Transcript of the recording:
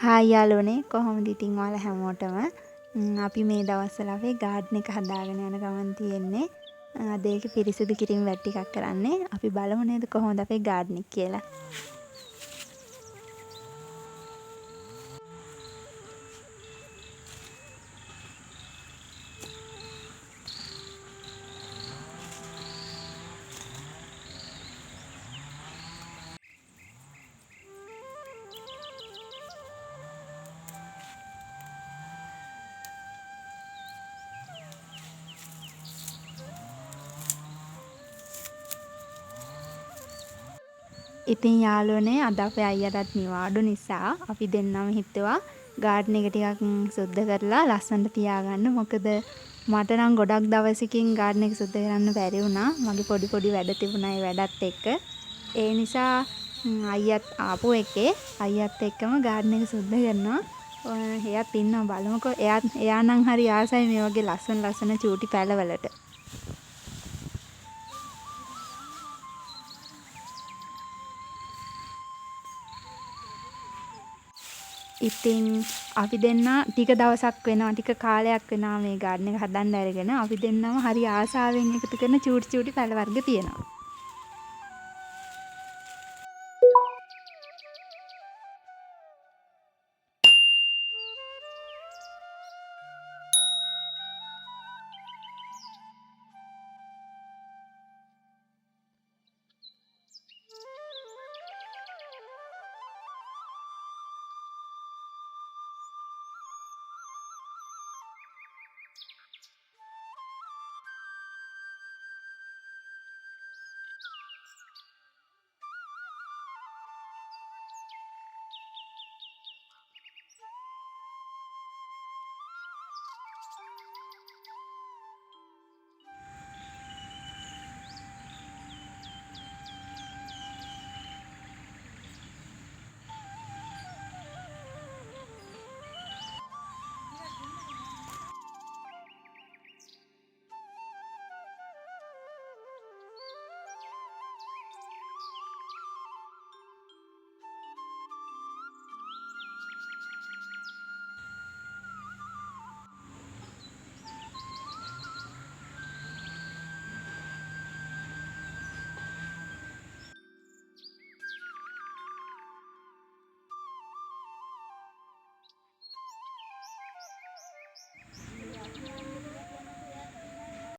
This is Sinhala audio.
හායි යාළුවනේ කොහොමද ඉතින් ඔයාලා හැමෝටම අපි මේ දවස්වල අපේ ගාඩන් එක හදාගෙන යන ගමන් තියෙන්නේ. අද ඒක පිරිසිදු කිරීම වැඩ ටිකක් කරන්නේ. අපි බලමු නේද කොහොමද අපේ ගාඩන් එක කියලා. ඉතින් යාළුවනේ අද අපේ අයියටත් නිවාඩු නිසා අපි දෙන්නම හිතුවා ගාඩන් එක ටිකක් සුද්ධ කරලා ලස්සනට තියාගන්න. මොකද මට නම් ගොඩක් දවසකින් ගාඩන් එක සුද්ධ කරන්න බැරි වුණා. මගේ පොඩි වැඩ තිබුණා ඒ වැඩත් එක්ක. ඒ නිසා අයියත් ආපු එකේ අයියත් එක්කම ගාඩන් එක සුද්ධ කරනවා. එයාත් ඉන්නවා බලමුකෝ. එයා නම් හරි ආසයි මේ වගේ ලස්සන චූටි පැලවලට. ඉතින් අපි දෙන්න ටික දවසක් වෙනවා ටික කාලයක් වෙනවා මේ ගාඩන් එක හදන්න අරගෙන අපි දෙන්නම හරි ආසාවෙන් එකතු කරන චූටි පැල වර්ග තියෙනවා.